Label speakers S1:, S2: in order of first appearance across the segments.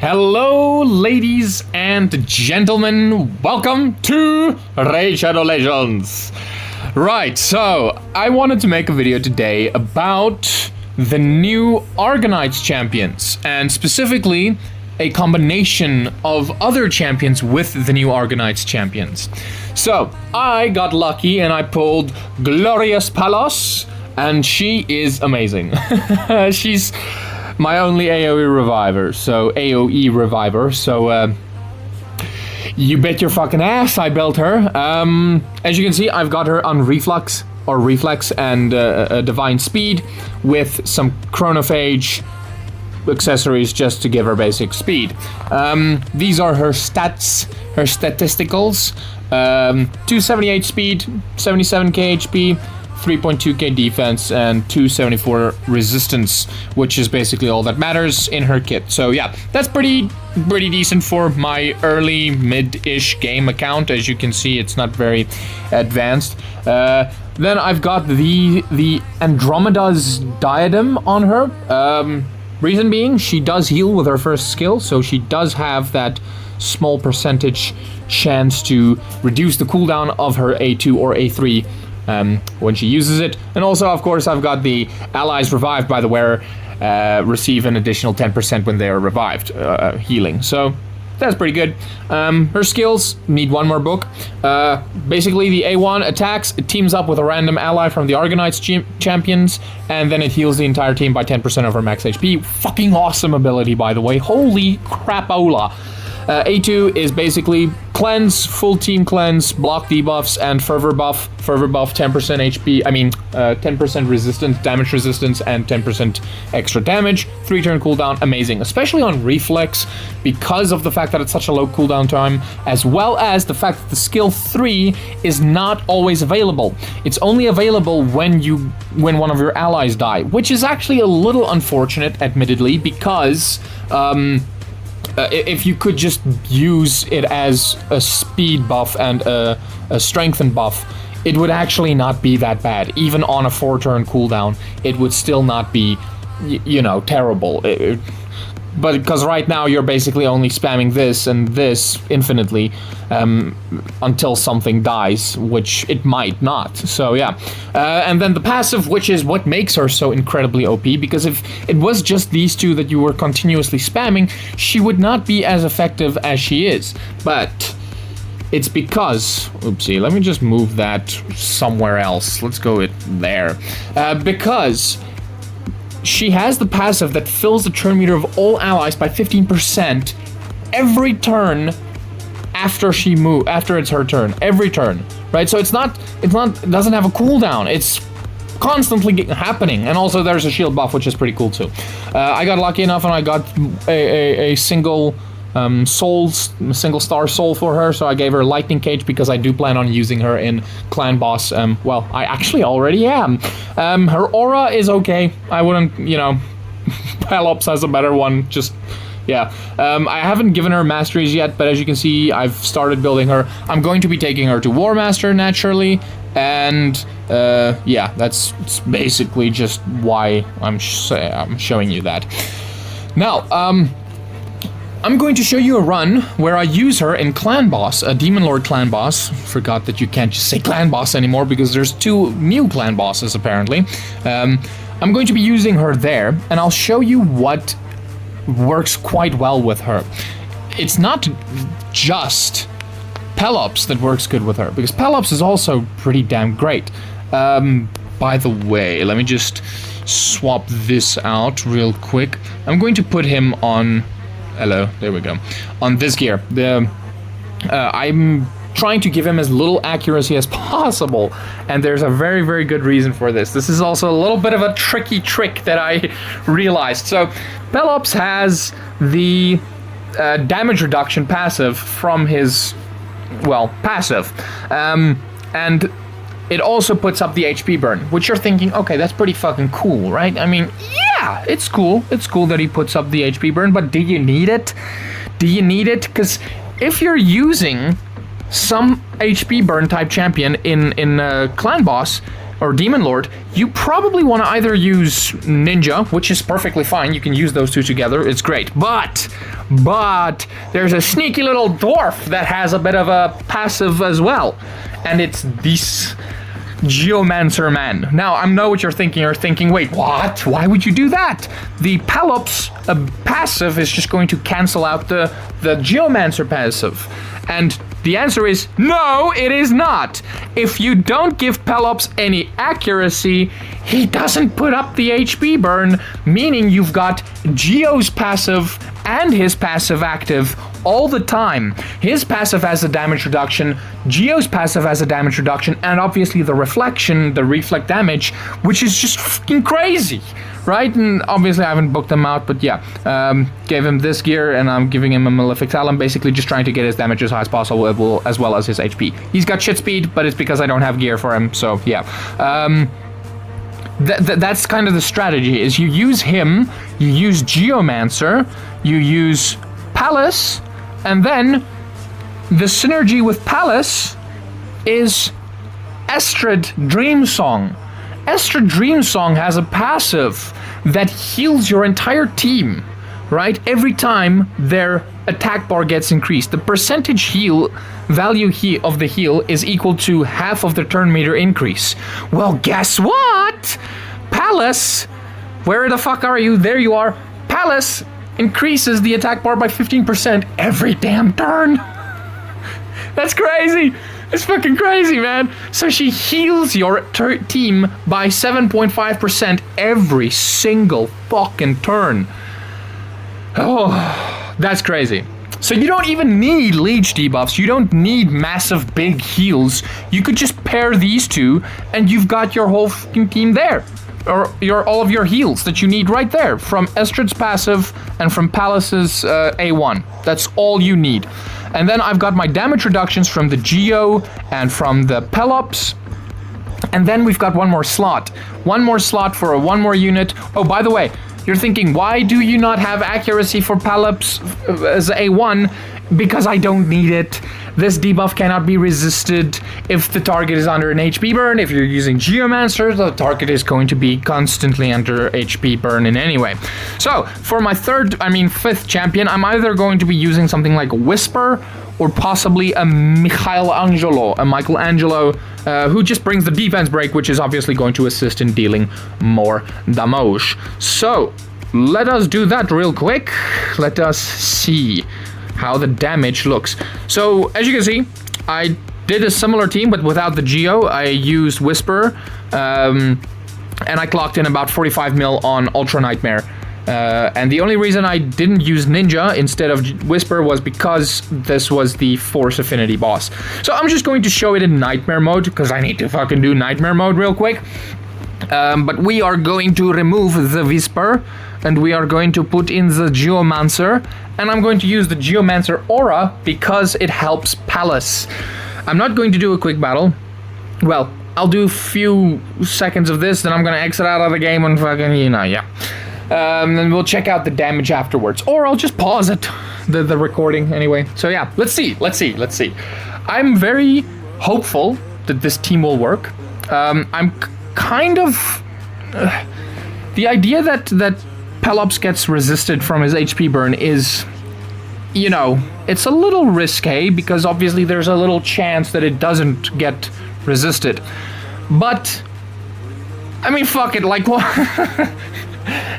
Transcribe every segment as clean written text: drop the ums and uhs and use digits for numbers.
S1: Hello, ladies and gentlemen. Welcome to Raid Shadow Legends. Right, so I wanted to make a video today about the new Argonites champions, and specifically a combination of other champions with the new Argonites champions. So I got lucky and I pulled Glorious Palos, and she is amazing. She's my only AoE reviver, so you bet your fucking ass I built her. As you can see, I've got her on Reflex and Divine Speed with some Chronophage accessories just to give her basic speed. These are her stats, her statisticals. 278 speed, 77k HP, 3.2k defense, and 274 resistance, which is basically all that matters in her kit. So yeah, that's pretty decent for my early mid-ish game account. As you can see, it's not very advanced. Then I've got the Andromeda's diadem on her. Reason being, she does heal with her first skill, so she does have that small percentage chance to reduce the cooldown of her A2 or A3 when she uses it. And also, of course, I've got the allies revived by the wearer receive an additional 10% when they are revived, healing. So that's pretty good. Her skills need one more book. Basically, the A1 attacks, it teams up with a random ally from the Argonites champions, and then it heals the entire team by 10% of her max HP. Fucking awesome ability, by the way. Holy crapola. A2 is basically cleanse, full team cleanse, block debuffs, and fervor buff. Fervor buff, 10% HP, 10% resistance, damage resistance, and 10% extra damage. 3-turn cooldown, amazing. Especially on Reflex, because of the fact that it's such a low cooldown time, as well as the fact that the skill 3 is not always available. It's only available when one of your allies die, which is actually a little unfortunate, admittedly, because if you could just use it as a speed buff and a strengthen buff, it would actually not be that bad. Even on a 4-turn cooldown, it would still not be, terrible. But because right now you're basically only spamming this and this infinitely until something dies, which it might not. So yeah. And then the passive, which is what makes her so incredibly OP, because if it was just these two that you were continuously spamming, she would not be as effective as she is. But it's because, oopsie, let me just move that somewhere else. Let's go there. Because she has the passive that fills the turn meter of all allies by 15% every turn after it's her turn. Every turn, right? So it doesn't have a cooldown. It's constantly happening. And also there's a shield buff, which is pretty cool too. I got lucky enough and I got a single star soul for her, so I gave her lightning cage because I do plan on using her in clan boss. Well, I actually already am. Her aura is okay. I wouldn't, Pelops has a better one. Just yeah. I haven't given her masteries yet, but as you can see, I've started building her. I'm going to be taking her to War Master naturally, and yeah, that's basically just why I'm showing you that. Now, I'm going to show you a run where I use her in Clan Boss, a Demon Lord Clan Boss. Forgot that you can't just say Clan Boss anymore because there's 2 new Clan Bosses apparently. I'm going to be using her there, and I'll show you what works quite well with her. It's not just Pelops that works good with her, because Pelops is also pretty damn great. By the way, let me just swap this out real quick. I'm going to put him on... Hello, there we go. On this gear, I'm trying to give him as little accuracy as possible, and there's a very, very good reason for this. This is also a little bit of a tricky trick that I realized. So, Pelops has the damage reduction passive from his, passive, and it also puts up the HP burn, which you're thinking, okay, that's pretty fucking cool, right? I mean, yeah, it's cool. It's cool that he puts up the HP burn, but do you need it? Do you need it? Because if you're using some HP burn type champion in Clan Boss or Demon Lord, you probably want to either use Ninja, which is perfectly fine. You can use those two together. It's great. But But there's a sneaky little dwarf that has a bit of a passive as well. And it's this Geomancer man. Now, I know what you're thinking. You're thinking, wait, what? Why would you do that? The Pelops passive is just going to cancel out the Geomancer passive. And the answer is no, it is not. If you don't give Pelops any accuracy, he doesn't put up the HP burn, meaning you've got Geo's passive and his passive active all the time. His passive has a damage reduction, Geo's passive has a damage reduction, and obviously the reflection, the reflect damage, which is just fucking crazy, right? And obviously I haven't booked him out, but yeah, gave him this gear, and I'm giving him a Malefic Talon, basically just trying to get his damage as high as possible, as well as his HP. He's got shit speed, but it's because I don't have gear for him, so yeah. That's kind of the strategy, is you use him, you use Geomancer, you use Palace, and then the synergy with Palace is Estrad Dreamsong. Estrad Dreamsong has a passive that heals your entire team, right? Every time their attack bar gets increased. The percentage heal value of the heal is equal to half of the turn meter increase. Well, guess what? Palace, where the fuck are you? There you are. Palace increases the attack bar by 15% every damn turn. That's crazy. It's fucking crazy, man. So she heals your team by 7.5% every single fucking turn. Oh, that's crazy. So you don't even need leech debuffs. You don't need massive big heals. You could just pair these two and you've got your whole fucking team there. Or all of your heals that you need right there from Estrad's passive and from Palace's A1. That's all you need. And then I've got my damage reductions from the Geo and from the Pelops. And then we've got one more slot. One more slot for one more unit. Oh, by the way, you're thinking, why do you not have accuracy for Pelops as A1? Because I don't need it. This debuff cannot be resisted if the target is under an HP burn. If you're using Geomancer, the target is going to be constantly under HP burn in any way. So, for my fifth champion, I'm either going to be using something like Whisper or possibly a Michelangelo, who just brings the defense break, which is obviously going to assist in dealing more damage. So, let us do that real quick. Let us see how the damage looks. So, as you can see, I did a similar team, but without the Geo. I used Whisper, and I clocked in about 45 mil on Ultra Nightmare. And the only reason I didn't use Ninja instead of Whisper was because this was the Force Affinity boss. So I'm just going to show it in Nightmare mode, because I need to fucking do Nightmare mode real quick. But we are going to remove the Whisper, and we are going to put in the Geomancer, and I'm going to use the Geomancer Aura because it helps Palace. I'm not going to do a quick battle. Well, I'll do a few seconds of this, then I'm going to exit out of the game and fucking, yeah. And we'll check out the damage afterwards. Or I'll just pause it, the recording anyway. So yeah, let's see. I'm very hopeful that this team will work. I'm kind of... the idea that Pelops gets resisted from his HP burn is, it's a little risque, because obviously there's a little chance that it doesn't get resisted. But, fuck it,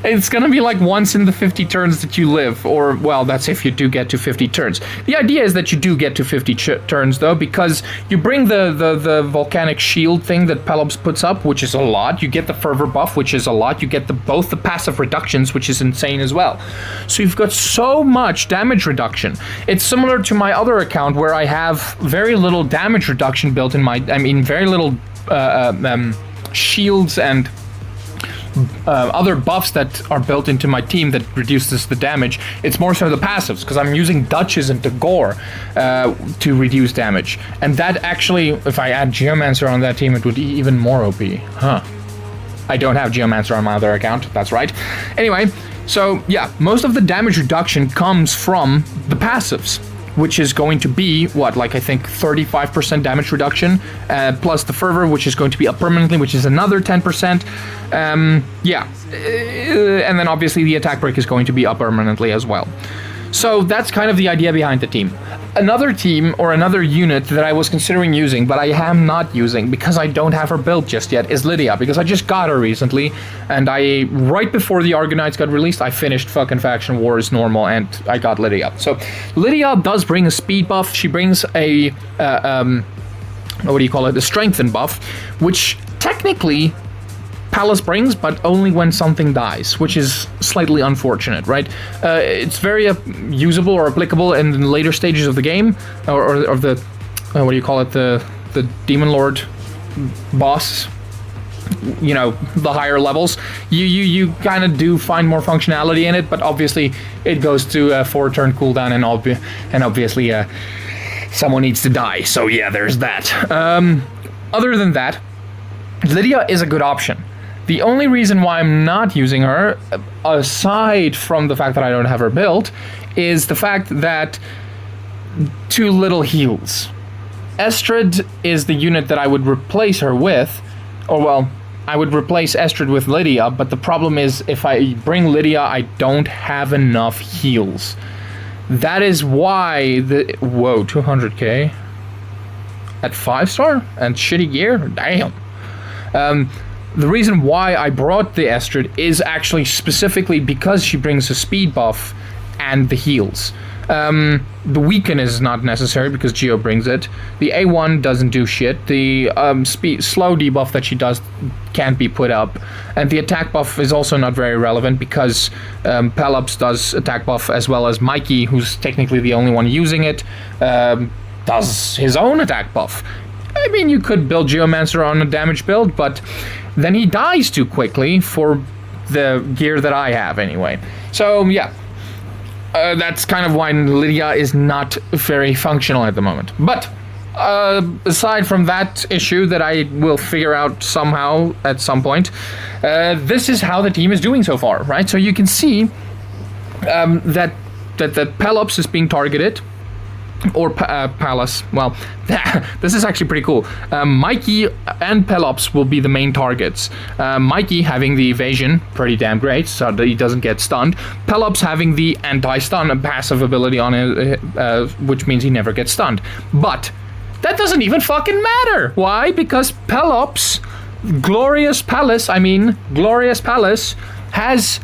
S1: it's gonna be like once in the 50 turns that you live, or, well, that's if you do get to 50 turns. The idea is that you do get to 50 turns, though, because you bring the volcanic shield thing that Pelops puts up, which is a lot. You get the fervor buff, which is a lot. You get both the passive reductions, which is insane as well. So you've got so much damage reduction. It's similar to my other account where I have very little damage reduction built in very little shields and other buffs that are built into my team that reduces the damage. It's more so the passives, because I'm using Duchess and Dagor to reduce damage. And that actually, if I add Geomancer on that team, it would be even more OP. Huh. I don't have Geomancer on my other account, that's right. Anyway, so yeah, most of the damage reduction comes from the passives, which is going to be, I think 35% damage reduction, plus the fervor, which is going to be up permanently, which is another 10%. And then obviously the attack break is going to be up permanently as well. So that's kind of the idea behind the team. Another team or another unit that I was considering using, but I am not using because I don't have her built just yet, is Lydia, because I just got her recently, and right before the Argonauts got released, I finished fucking Faction Wars normal, and I got Lydia. So Lydia does bring a speed buff. She brings a what do you call it? A strengthen buff, which technically Palace brings, but only when something dies, which is slightly unfortunate, right? It's very usable or applicable in the later stages of the game, or the what do you call it? The Demon Lord boss. You know, the higher levels. You kind of do find more functionality in it, but obviously it goes to a 4-turn cooldown, and obviously someone needs to die. So yeah, there's that. Other than that, Lydia is a good option. The only reason why I'm not using her, aside from the fact that I don't have her built, is the fact that too little heals. Estrid is the unit that I would replace her with, or well, I would replace Estrid with Lydia, but the problem is if I bring Lydia, I don't have enough heals. That is why whoa, 200k? At 5-star? And shitty gear? Damn. The reason why I brought the Estrid is actually specifically because she brings a speed buff and the heals. The weaken is not necessary because Geo brings it. The A1 doesn't do shit. The slow debuff that she does can't be put up. And the attack buff is also not very relevant because Pelops does attack buff, as well as Mikey, who's technically the only one using it, does his own attack buff. I mean, you could build Geomancer on a damage build, but then he dies too quickly for the gear that I have anyway. So yeah, that's kind of why Lydia is not very functional at the moment. But aside from that issue that I will figure out somehow at some point, this is how the team is doing so far, right? So you can see that Pelops is being targeted. Or Palace. Well, this is actually pretty cool. Mikey and Pelops will be the main targets. Mikey having the evasion, pretty damn great, so that he doesn't get stunned. Pelops having the anti-stun passive ability on it, which means he never gets stunned. But that doesn't even fucking matter. Why? Because Pelops, Glorious Palace, has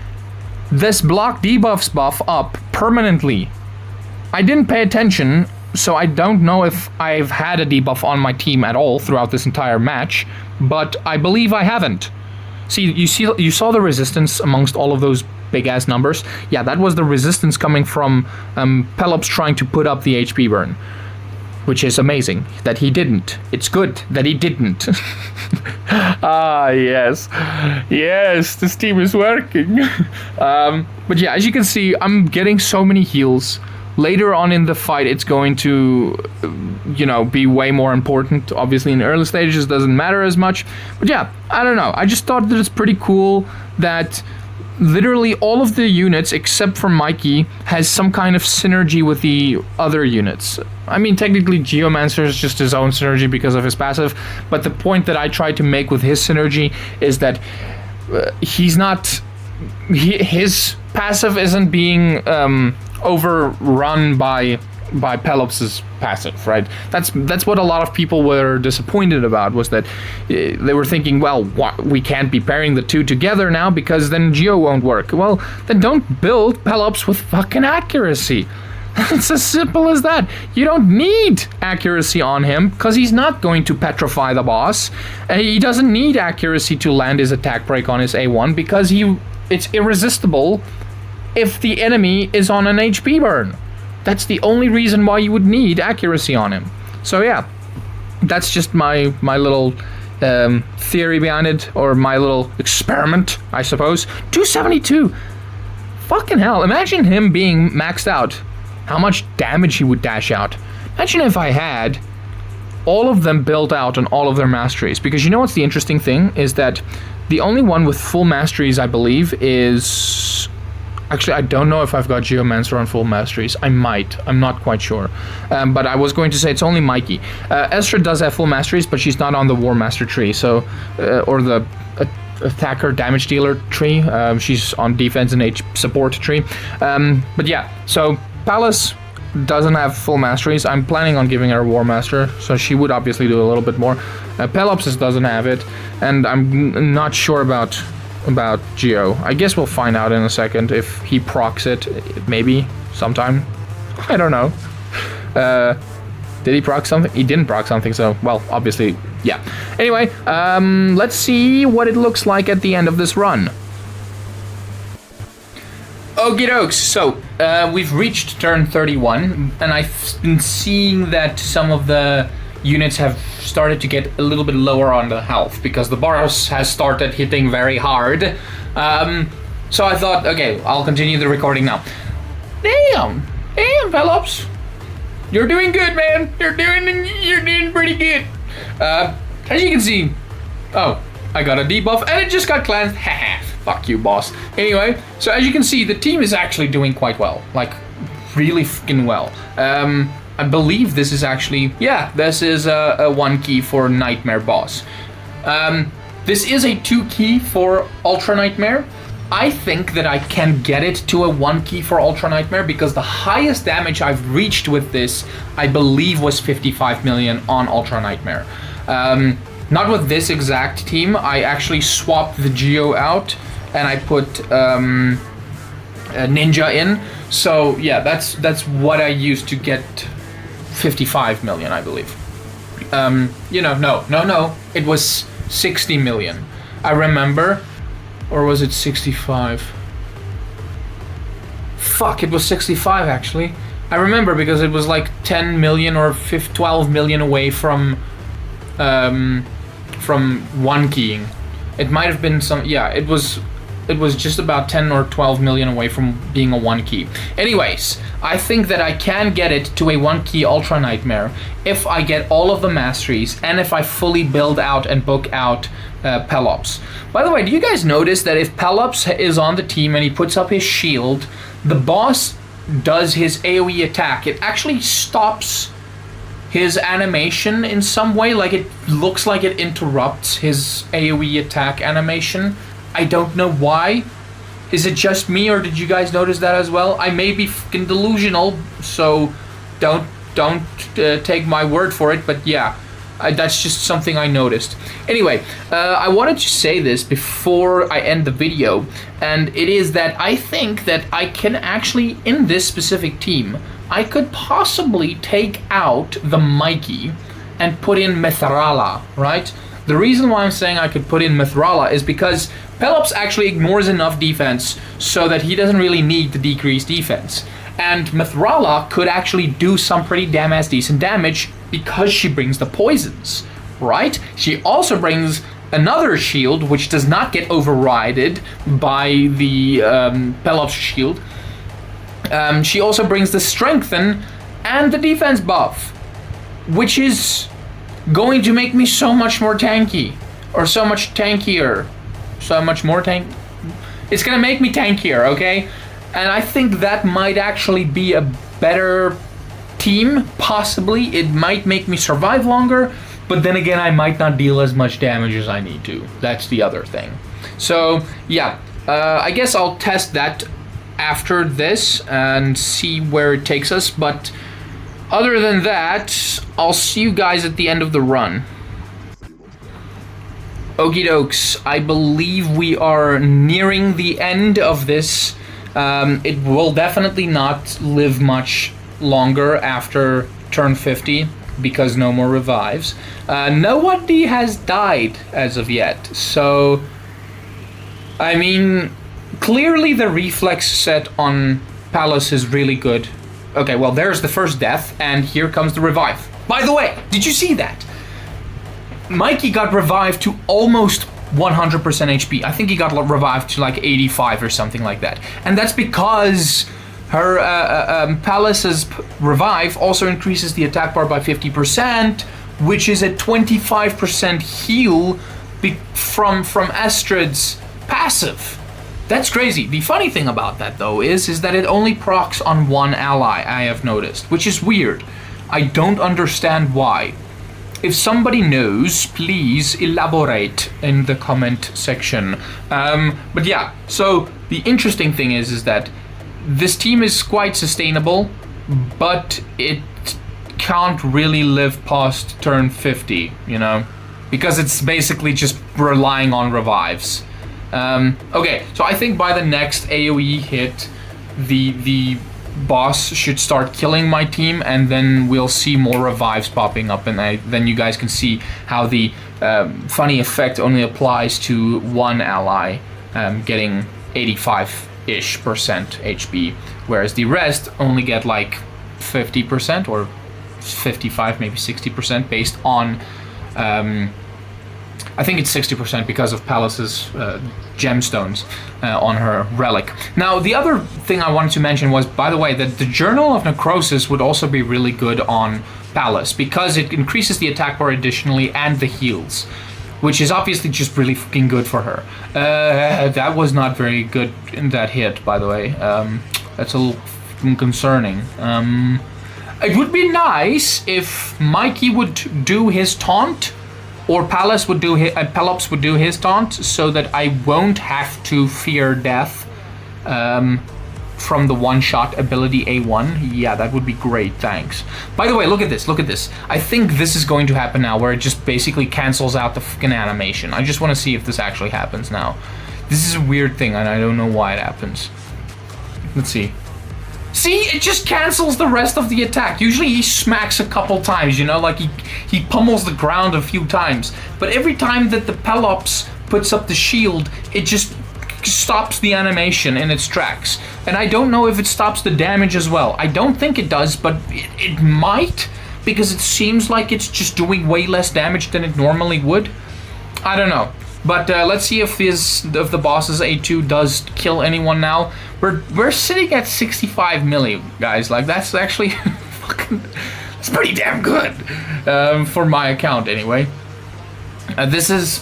S1: this block debuffs buff up permanently. I didn't pay attention, so I don't know if I've had a debuff on my team at all throughout this entire match, but I believe I haven't. See, you saw the resistance amongst all of those big-ass numbers? Yeah, that was the resistance coming from Pelops trying to put up the HP burn, which is amazing that he didn't. It's good that he didn't. Ah, yes. Yes, this team is working. But yeah, as you can see, I'm getting so many heals. Later on in the fight, it's going to, be way more important. Obviously, in the early stages, it doesn't matter as much. But yeah, I don't know. I just thought that it's pretty cool that literally all of the units, except for Mikey, has some kind of synergy with the other units. I mean, technically, Geomancer is just his own synergy because of his passive. But the point that I tried to make with his synergy is that his passive isn't being overrun by Pelops' passive, right? That's what a lot of people were disappointed about, was that they were thinking, well, we can't be pairing the two together now because then Geo won't work. Well, then don't build Pelops with fucking accuracy. It's as simple as that. You don't need accuracy on him because he's not going to petrify the boss. He doesn't need accuracy to land his attack break on his A1 because it's irresistible if the enemy is on an HP burn. That's the only reason why you would need accuracy on him. So yeah, that's just my little theory behind it, or my little experiment, I suppose. 272. Fucking hell, imagine him being maxed out. How much damage he would dash out. Imagine if I had all of them built out on all of their masteries. Because you know what's the interesting thing? Is that the only one with full masteries, I believe, is... Actually, I don't know if I've got Geomancer on full masteries. I might. I'm not quite sure. But I was going to say it's only Mikey. Estrid does have full masteries, but she's not on the War Master tree, so or the attacker damage dealer tree. She's on defense and support tree. But yeah, so Palace doesn't have full masteries. I'm planning on giving her War Master, so she would obviously do a little bit more. Pelops doesn't have it, and I'm not sure about Geo. I guess we'll find out in a second if he procs it, maybe, sometime. I don't know. Did he proc something? He didn't proc something, so, well, obviously, yeah. Anyway, let's see what it looks like at the end of this run. Okie dokes, so we've reached turn 31, and I've been seeing that some of the units have started to get a little bit lower on the health because the Boros has started hitting very hard. So I thought, okay, I'll continue the recording now. Damn, Pelops, you're doing good, man. You're doing pretty good. As you can see, oh, I got a debuff and it just got cleansed. Haha. Fuck you, boss. Anyway, so as you can see, the team is actually doing quite well. Like, really fucking well. I believe this is actually... Yeah, this is a 1 key for Nightmare boss. This is a 2 key for Ultra Nightmare. I think that I can get it to a 1 key for Ultra Nightmare because the highest damage I've reached with this, I believe, was 55 million on Ultra Nightmare. Not with this exact team. I actually swapped the Geo out and I put Ninja in. So yeah, that's what I used to get 55 million, I believe. You know, no, it was 60 million. I remember, or was it 65? Fuck, it was 65 actually. I remember because it was like 10 million or 12 million away from 1 keying. It might have been some, yeah, it was just about 10 or 12 million away from being a 1 key. Anyways, I think that I can get it to a 1 key Ultra Nightmare if I get all of the masteries and if I fully build out and book out Pelops. By the way, do you guys notice that if Pelops is on the team and he puts up his shield, the boss does his AoE attack? It actually stops his animation in some way, like it looks like it interrupts his AoE attack animation. I don't know why. Is it just me, or did you guys notice that as well? I may be fucking delusional, so don't take my word for it, but yeah, that's just something I noticed. Anyway, I wanted to say this before I end the video, and it is that I think that I can actually, in this specific team, I could possibly take out the Mikey and put in Mithrala, right? The reason why I'm saying I could put in Mithrala is because Pelops actually ignores enough defense so that he doesn't really need the decreased defense. And Mithrala could actually do some pretty damn ass decent damage because she brings the poisons, right? She also brings another shield which does not get overrided by the Pelops shield. She also brings the strengthen and the defense buff, which is going to make me so much more tanky, or so much tankier, so much more tank. It's gonna make me tankier, okay? And I think that might actually be a better team, possibly. It might make me survive longer, but then again, I might not deal as much damage as I need to. That's the other thing. So yeah, I guess I'll test that after this and see where it takes us, but other than that, I'll see you guys at the end of the run. Okie dokes, I believe we are nearing the end of this. It will definitely not live much longer after turn 50 because no more revives. Nobody has died as of yet, so I mean, clearly the reflex set on Palace is really good. Okay, well, there's the first death, and here comes the revive. By the way, did you see that? Mikey got revived to almost 100% HP. I think he got revived to like 85 or something like that. And that's because her Palace's revive also increases the attack bar by 50%, which is a 25% heal from Astrid's passive. That's crazy. The funny thing about that, though, is that it only procs on one ally, I have noticed, which is weird. I don't understand why. If somebody knows, please elaborate in the comment section. But yeah, so the interesting thing is that this team is quite sustainable, but it can't really live past turn 50, you know? Because it's basically just relying on revives. Okay, so I think by the next AoE hit, the boss should start killing my team, and then we'll see more revives popping up, and then you guys can see how the funny effect only applies to one ally getting 85-ish% HP, whereas the rest only get like 50% or 55, maybe 60% based on I think it's 60% because of Palace's gemstones on her relic. Now, the other thing I wanted to mention was, by the way, that the Journal of Necrosis would also be really good on Palace because it increases the attack bar additionally and the heals, which is obviously just really fucking good for her. That was not very good in that hit, by the way. That's a little concerning. It would be nice if Mikey would do his taunt, or Pelops would do his taunt, so that I won't have to fear death from the one-shot ability A1. Yeah, that would be great, thanks. By the way, look at this, look at this. I think this is going to happen now, where it just basically cancels out the fucking animation. I just want to see if this actually happens now. This is a weird thing, and I don't know why it happens. Let's see. See, it just cancels the rest of the attack. Usually he smacks a couple times, you know, like he pummels the ground a few times. But every time that the Pelops puts up the shield, it just stops the animation in its tracks. And I don't know if it stops the damage as well. I don't think it does, but it might, because it seems like it's just doing way less damage than it normally would. I don't know. But let's see if the boss's A2 does kill anyone now. We're sitting at 65 milli, guys. Like, that's actually fucking... It's pretty damn good. For my account, anyway. This has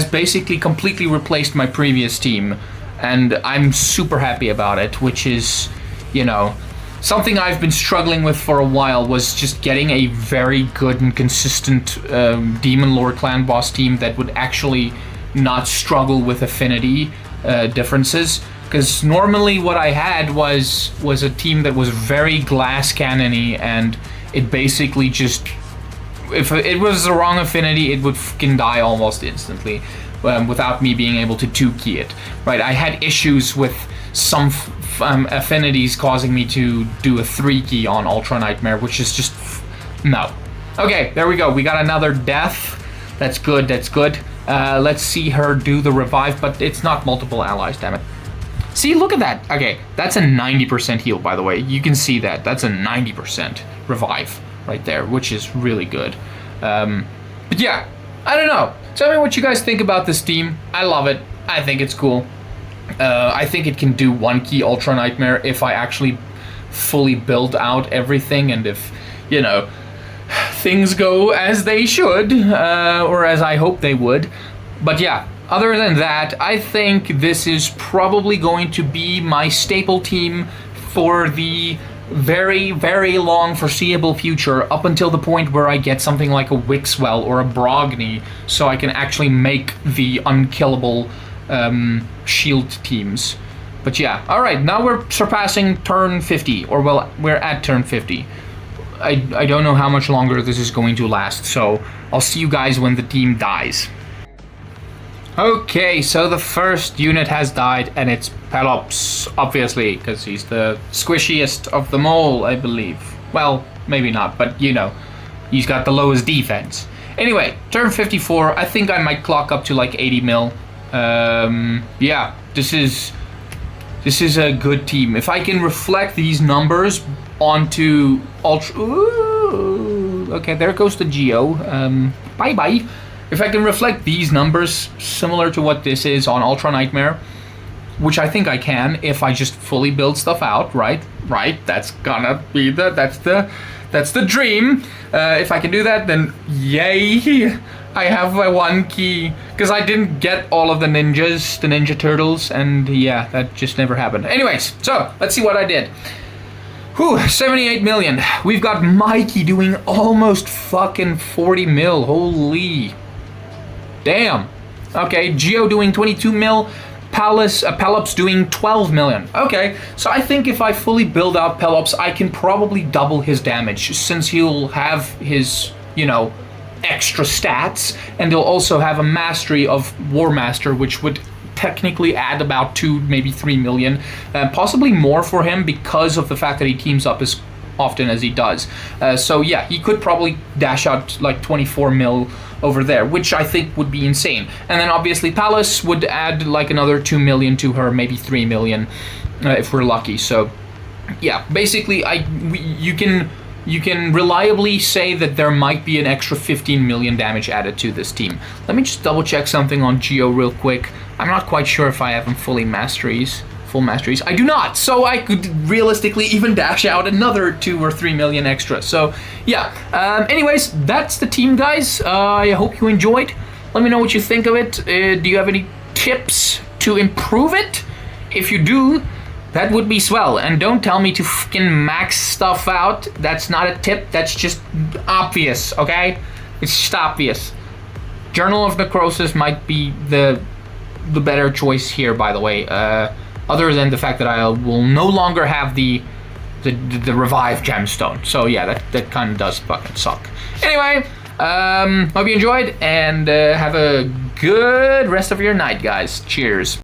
S1: basically completely replaced my previous team. And I'm super happy about it, which is, you know... Something I've been struggling with for a while was just getting a very good and consistent Demon Lord clan boss team that would actually not struggle with affinity differences. Because normally what I had was a team that was very glass cannon-y, and it basically just... If it was the wrong affinity, it would fucking die almost instantly without me being able to 2-key it. Right? I had issues with some affinities causing me to do a 3-key on Ultra Nightmare, which is just... no. Okay, there we go. We got another death. That's good, that's good. Let's see her do the revive, but it's not multiple allies, damn it. See, look at that. Okay, that's a 90% heal, by the way. You can see that. That's a 90% revive right there, which is really good. But yeah, I don't know. Tell me what you guys think about this team. I love it. I think it's cool. I think it can do 1-key Ultra Nightmare if I actually fully build out everything, and if, you know, things go as they should, or as I hope they would. But yeah, other than that, I think this is probably going to be my staple team for the very, very long foreseeable future, up until the point where I get something like a Wixwell or a Brogni, so I can actually make the unkillable shield teams. But yeah, alright, now we're surpassing turn 50, or well, we're at turn 50. I don't know how much longer this is going to last, so I'll see you guys when the team dies. Okay, so the first unit has died, and it's Pelops, obviously, because he's the squishiest of them all, I believe. Well, maybe not, but you know, he's got the lowest defense. Anyway, turn 54, I think I might clock up to like 80 mil. Yeah, this is a good team. If I can reflect these numbers onto Ultra... Ooh, okay, there goes the Geo. Bye-bye. If I can reflect these numbers similar to what this is on Ultra Nightmare, which I think I can if I just fully build stuff out, right? Right, that's gonna be that's the dream. If I can do that, then yay! I have my 1-key, because I didn't get all of the ninjas, the Ninja Turtles, and yeah, that just never happened. Anyways, so, let's see what I did. Whew, 78 million. We've got Mikey doing almost fucking 40 mil, holy damn. Okay, Geo doing 22 mil, Pelops doing 12 million. Okay, so I think if I fully build out Pelops, I can probably double his damage, since he'll have his, extra stats, and he'll also have a mastery of War Master, which would technically add about 2, maybe 3 million, possibly more for him because of the fact that he teams up as often as he does. So yeah, he could probably dash out like 24 mil over there, which I think would be insane. And then obviously Palace would add like another 2 million to her, maybe 3 million if we're lucky. So yeah, basically you can reliably say that there might be an extra 15 million damage added to this team. Let me just double check something on Geo real quick. I'm not quite sure if I have him full masteries. I do not, so I could realistically even dash out another 2 or 3 million extra. So yeah, anyways, that's the team, guys. I hope you enjoyed. Let me know what you think of it. Do you have any tips to improve it? If you do, that would be swell. And don't tell me to fucking max stuff out. That's not a tip, that's just obvious, okay? It's just obvious. Journal of Necrosis might be the better choice here, by the way. Other than the fact that I will no longer have the revive gemstone. So yeah, that kind of does fucking suck. Anyway, hope you enjoyed, and have a good rest of your night, guys. Cheers.